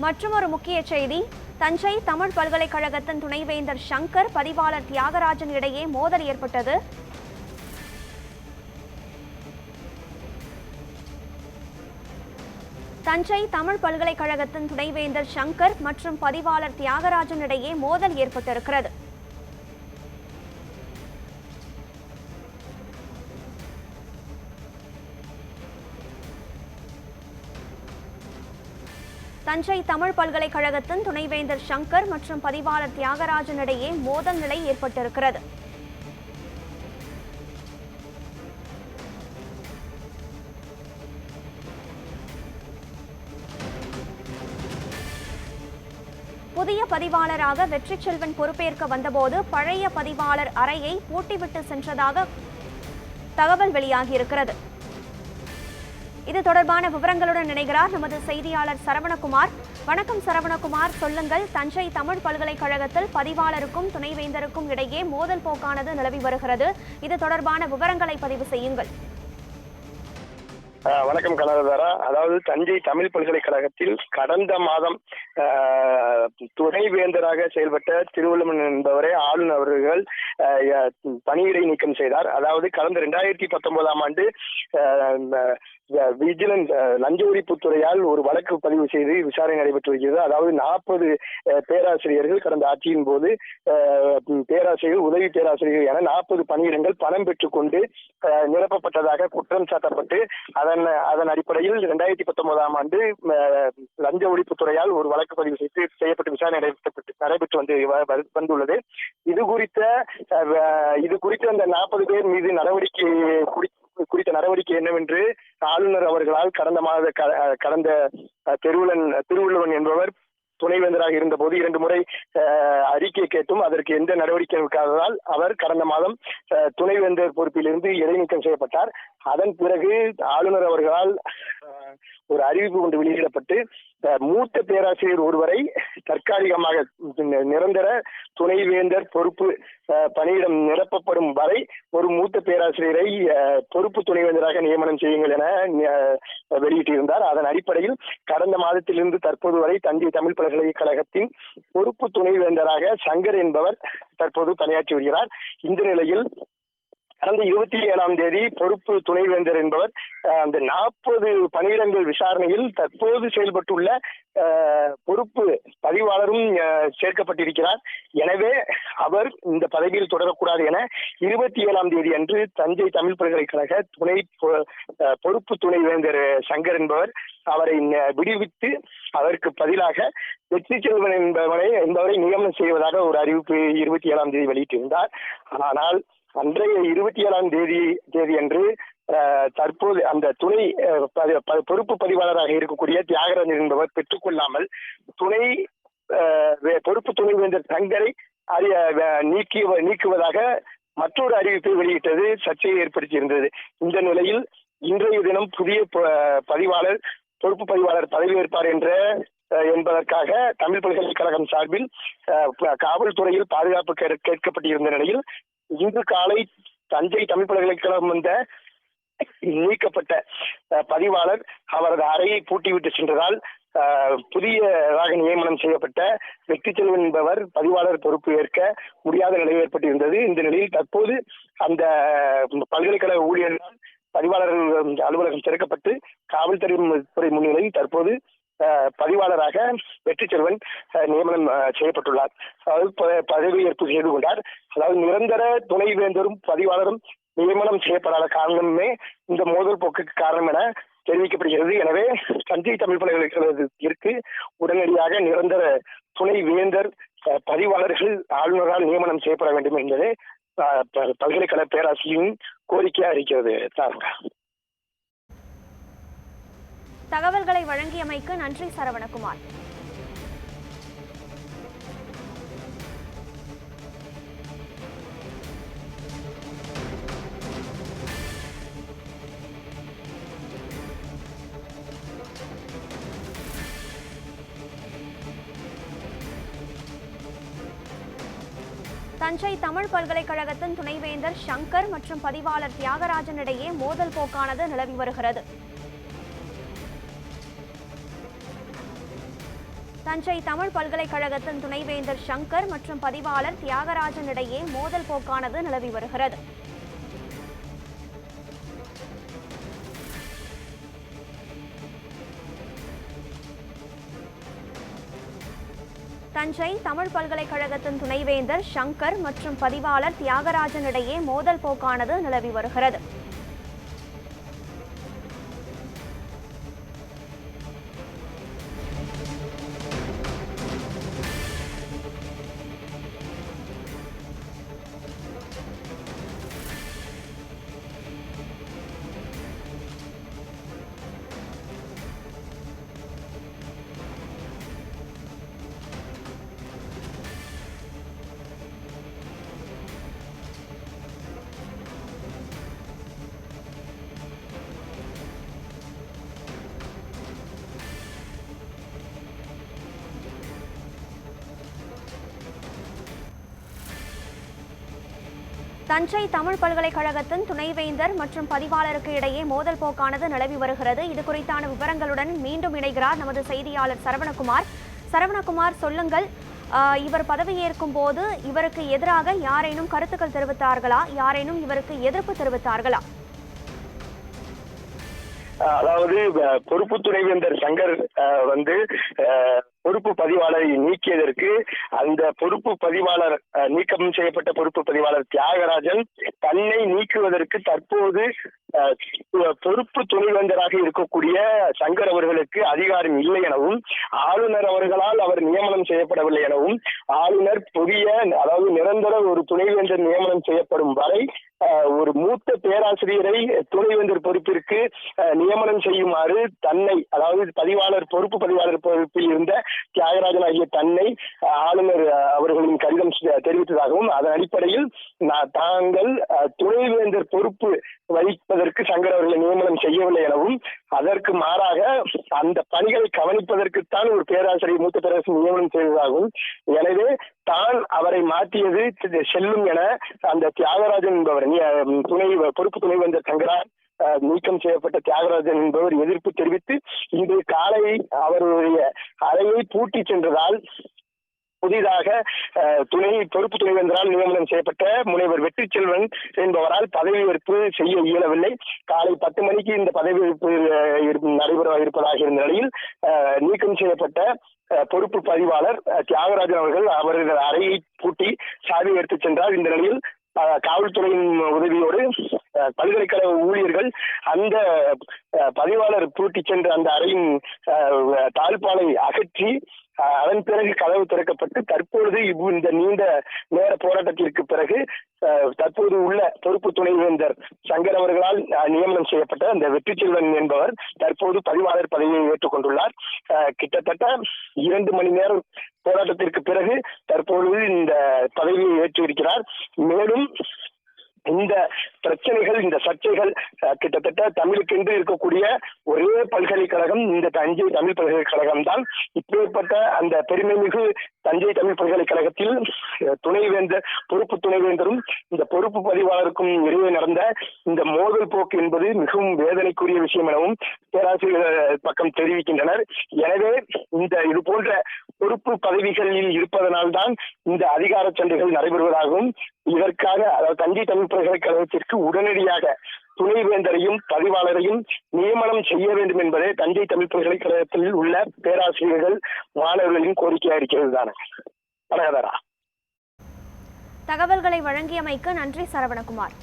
மற்றொரு முக்கிய செய்தி, தஞ்சை தமிழ் பல்கலைக்கழகத்தின் துணைவேந்தர் சங்கர், பதிவாளர் தியாகராஜன் இடையே மோதல் ஏற்பட்டது. தஞ்சை தமிழ் பல்கலைக்கழகத்தின் துணைவேந்தர் சங்கர் மற்றும் பதிவாளர் தியாகராஜன் இடையே மோதல் ஏற்பட்டிருக்கிறது. தஞ்சை தமிழ் பல்கலைக்கழகத்தின் துணைவேந்தர் சங்கர் மற்றும் பதிவாளர் தியாகராஜன் இடையே மோதல் நிலை ஏற்பட்டிருக்கிறது. புதிய பதிவாளராக வெற்றிச்செல்வன் பொறுப்பேற்க வந்தபோது பழைய பதிவாளர் அறையை பூட்டிவிட்டு சென்றதாக தகவல் வெளியாகியிருக்கிறது. இது தொடர்பான விவரங்களுடன் இணைகிறார் நமது செய்தியாளர் சரவணகுமார். வணக்கம் சரவணகுமார், சொல்லுங்கள், தஞ்சை தமிழ் பல்கலைக்கழகத்தில் பதிவாளருக்கும் துணைவேந்தருக்கும் இடையே மோதல் போக்கானது நிலவி வருகிறது. இது தொடர்பான விவரங்களை பதிவு செய்யுங்கள். வணக்கம் கனகதாரா. அதாவது தஞ்சை தமிழ் பல்கலைக்கழகத்தில் கடந்த மாதம் துணைவேந்தராக செயல்பட்ட திருவள்ளுவன் என்பவரை ஆளுநர் அவர்கள் பணியிடை நீக்கம் செய்தார். அதாவது கடந்த 2019ஆம் ஆண்டு விஜிலன்ஸ் லஞ்ச ஒழிப்புத்துறையால் ஒரு வழக்கு பதிவு செய்து விசாரணை நடைபெற்று வருகிறது. அதாவது 40 பேராசிரியர்கள் கடந்த ஆட்சியின் போது பேராசிரியர்கள், உதவி பேராசிரியர்கள் என 40 பணியிடங்கள் பணம் பெற்றுக்கொண்டு நிரப்பப்பட்டதாக குற்றம் சாட்டப்பட்டு அதன் அடிப்படையில் 2019ஆம் ஆண்டு லஞ்ச ஒழிப்புத்துறையால் ஒரு வழக்கு பதிவு செய்யப்பட்டு விசாரணை நடைபெற்று வந்துள்ளது. இது குறித்த அந்த 40 பேர் மீது குறித்த நடவடிக்கை என்னவென்று ஆளுநர் அவர்களால் கடந்த திருவள்ளுவன் என்பவர் துணைவேந்தராக இருந்த போது 2 முறை அறிக்கை கேட்டும் அதற்கு எந்த நடவடிக்கை எடுக்காததால் அவர் கடந்த மாதம் துணைவேந்தர் பொறுப்பிலிருந்து இடைநீக்கம் செய்யப்பட்டார். அதன் பிறகு ஆளுநர் அவர்களால் ஒரு அறிவிப்பு ஒன்று வெளியிடப்பட்டு மூத்த பேராசிரியர் ஒருவரை தற்காலிகமாக நிரந்தர துணைவேந்தர் பொறுப்பு பணியிடம் நிரப்பப்படும் வரை ஒரு மூத்த பேராசிரியரை பொறுப்பு துணைவேந்தராக நியமனம் செய்யுங்கள் என வெளியிட்டிருந்தார். அதன் அடிப்படையில் கடந்த மாதத்திலிருந்து தற்போது வரை தஞ்சை தமிழ் பல்கலைக்கழகத்தின் பொறுப்பு துணைவேந்தராக சங்கர் என்பவர் தற்போது பணியாற்றி வருகிறார். இந்த நிலையில் கடந்த 27ஆம் தேதி பொறுப்பு துணைவேந்தர் என்பவர் அந்த 40 பணியிடங்கள் விசாரணையில் தற்போது செயல்பட்டுள்ள பொறுப்பு பதிவாளரும் சேர்க்கப்பட்டிருக்கிறார். எனவே அவர் இந்த பதவியில் தொடரக்கூடாது என 27ஆம் தேதி அன்று தஞ்சை தமிழ் பல்கலைக்கழக பொறுப்பு துணைவேந்தர் சங்கர் என்பவர் அவரை விடுவித்து அதற்கு பதிலாக வெற்றிச்செல்வன் என்பவரை நியமனம் செய்வதாக ஒரு அறிவிப்பு 27ஆம் தேதி வெளியிட்டிருந்தார். ஆனால் அன்றைய 27ஆம் தேதி அன்று தற்போது அந்த பொறுப்பு பதிவாளராக இருக்கக்கூடிய தியாகராஜன் என்பவர் பெற்றுக்கொள்ளாமல் பொறுப்பு துணைவேந்தர் சங்கரை நீக்குவதாக மற்றொரு அறிவிப்பை வெளியிட்டது சர்ச்சையை ஏற்படுத்தியிருந்தது. இந்த நிலையில் இன்றைய தினம் புதிய பொறுப்பு பதிவாளர் பதவியேற்பார் என்பதற்காக தமிழ் பல்கலைக்கழகம் சார்பில் காவல்துறையில் பாதுகாப்பு கேட்கப்பட்டிருந்த நிலையில் இன்று காலை தஞ்சை தமிழ் பல்கலைக்கழகம் வந்த நீக்கப்பட்ட பதிவாளர் அவரது அறையை பூட்டிவிட்டு சென்றதால் புதியதாக நியமனம் செய்யப்பட்ட வெற்றிச்செல்வன் என்பவர் பதிவாளர் பொறுப்பு ஏற்க முடியாத நிலை ஏற்பட்டிருந்தது. இந்த நிலையில் தற்போது அந்த பல்கலைக்கழக ஊழியர்களால் பதிவாளர் அலுவலகம் திறக்கப்பட்டு காவல்துறை முன்னிலையில் தற்போது பதிவாளராக வெற்றிச்செல்வன் நியமனம் செய்யப்பட்டுள்ளார். அதாவது பதவியேற்பு செய்து கொண்டார். அதாவது நிரந்தர துணைவேந்தரும் பதிவாளரும் நியமனம் செய்யப்படாத காரணமே இந்த மோதல் போக்குக்கு காரணம் என தெரிவிக்கப்படுகிறது. எனவே தஞ்சை தமிழ் பல்கலைக்கழகத்திற்கு உடனடியாக நிரந்தர துணைவேந்தர் பதிவாளர்கள் ஆளுநரால் நியமனம் செய்யப்பட வேண்டும் என்பது பல்கலைக்கழக பேராசிரியரின் கோரிக்கையாக இருக்கிறது. தகவல்களை வழங்கியமைக்கு நன்றி சரவணகுமார். தஞ்சை தமிழ் பல்கலைக்கழகத்தின் துணைவேந்தர் சங்கர் மற்றும் பதிவாளர் தியாகராஜன் இடையே மோதல் போக்கானது நிலவி வருகிறது. தஞ்சை தமிழ் பல்கலைக்கழகத்தின் துணைவேந்தர் சங்கர் மற்றும் பதிவாளர் தியாகராஜன் இடையே மோதல் போக்கானது நிலவி வருகிறது. தஞ்சை தமிழ் பல்கலைக்கழகத்தின் துணைவேந்தர் சங்கர் மற்றும் பதிவாளர் தியாகராஜன் இடையே மோதல் போக்கானது நிலவி வருகிறது. தஞ்சை தமிழ் பல்கலைக்கழகத்தின் துணைவேந்தர் மற்றும் பதிவாளருக்கு இடையே மோதல் போக்கானது நிலவி வருகிறது. இது குறித்தான விவரங்களுடன் மீண்டும் இணைகிறார் நமது செய்தியாளர் சரவணகுமார். சரவணகுமார், சொல்லுங்கள், இவர் பதவியேற்கும் போது இவருக்கு எதிராக யாரேனும் கருத்துக்கள் தெரிவித்தார்களா? யாரேனும் இவருக்கு எதிர்ப்பு தெரிவித்தார்களா? அதாவது பொறுப்பு துணைவேந்தர் சங்கர் பொறுப்பு பதிவாளரை நீக்கியதற்கு அந்த பொறுப்பு பதிவாளர் நீக்கம் செய்யப்பட்ட பொறுப்பு பதிவாளர் தியாகராஜன் தன்னை நீக்குவதற்கு தற்போது பொறுப்பு துணைவேந்தராக இருக்கக்கூடிய சங்கர் அவர்களுக்கு அதிகாரம் இல்லை எனவும், ஆளுநர் அவர்களால் அவர் நியமனம் செய்யப்படவில்லை எனவும், ஆளுநர் புதிய அதாவது நிரந்தர ஒரு துணைவேந்தர் நியமனம் செய்யப்படும் வரை ஒரு மூத்த பேராசிரியரை துணைவேந்தர் பொறுப்பிற்கு நியமனம் செய்யுமாறு தன்னை, அதாவது பொறுப்பு பதிவாளர் பொறுப்பில் இருந்த தியாகராஜன் ஆகிய தன்னை ஆளுநர் அவர்களின் கடிதம் தெரிவித்ததாகவும், அதன் அடிப்படையில் தாங்கள் துணைவேந்தர் பொறுப்பு வகிப்பதற்கு சங்கர் அவர்களை நியமனம் செய்யவில்லை எனவும், அதற்கு மாறாக அந்த பணிகளை கவனிப்பதற்குத்தான் ஒரு மூத்த பேராசிரியர் நியமனம் செய்ததாகவும், எனவே தான் அவரை மாற்றியது செல்லும் என அந்த தியாகராஜன் என்பவர் பொறுப்பு துணைவேந்தர் சங்கரால் நீக்கம் செய்யப்பட்ட தியாகராஜன் என்பவர் எதிர்ப்பு தெரிவித்து இன்று காலை அவருடைய அறையை பூட்டி சென்றதால் புதிதாக பொறுப்பு துணைவேந்தரால் நியமனம் செய்யப்பட்ட முனைவர் வெற்றிச்செல்வன் என்பவரால் பதவியேற்பு செய்ய இயலவில்லை. காலை 10 மணிக்கு இந்த பதவியேற்பு நடைபெற இருப்பதாக இருந்த நிலையில் நீக்கம் செய்யப்பட்ட பொறுப்பு பதிவாளர் தியாகராஜன் அவர்கள் அவரது அறையை பூட்டி சாவி எடுத்துச் சென்றார். இந்த நிலையில் காவல்துறையின் உதவியோடு பல்கலைக்கழக ஊழியர்கள் அந்த பதிவாளர் பூட்டி சென்ற அந்த அறையின் தாழ்பாலை அகற்றி அதன் பிறகு கதவு திறக்கப்பட்டு தற்பொழுது இந்த நீண்ட நேர போராட்டத்திற்கு பிறகு தற்போது உள்ள பொறுப்பு துணைவேந்தர் சங்கர் அவர்களால் நியமனம் செய்யப்பட்ட அந்த வெற்றிச்செல்வன் என்பவர் தற்போது பதிவாளர் பதவியை ஏற்றுக்கொண்டுள்ளார். கிட்டத்தட்ட 2 மணி நேரம் போராட்டத்திற்கு பிறகு தற்பொழுது இந்த பதவியை ஏற்றிருக்கிறார். மேலும் இந்த பிரச்சனைகள், இந்த சர்ச்சைகள் கிட்டத்தட்ட தமிழுக்கென்று இருக்கக்கூடிய ஒரே பல்கலைக்கழகம் இந்த தஞ்சை தமிழ் பல்கலைக்கழகம் தான். இப்பேற்பட்ட அந்த பெருமைமிகு தஞ்சை தமிழ் பல்கலைக்கழகத்தில் பொறுப்பு துணைவேந்தரும் இந்த பொறுப்பு பதிவாளருக்கும் இடையே நடந்த இந்த மோதல் போக்கு என்பது மிகவும் வேதனைக்குரிய விஷயம் எனவும் பேராசிரியர் பக்கம் தெரிவிக்கின்றனர். எனவே இது போன்ற பொறுப்பு பதவிகளில் இருப்பதனால்தான் இந்த அதிகார சண்டைகள் நடைபெறுவதாகவும், இதற்காக அதாவது தஞ்சை தமிழ் பல்கலைக்கழகத்திற்கு உடனடியாக துணைவேந்தரையும் பதிவாளரையும் நியமனம் செய்ய வேண்டும் என்பதே தஞ்சை தமிழ் பல்கலைக்கழகத்தில் உள்ள பேராசிரியர்கள் மாணவர்களின் கோரிக்கையாக இருக்கிறது தானே. தகவல்களை வழங்கியமைக்கு நன்றி சரவணகுமார்.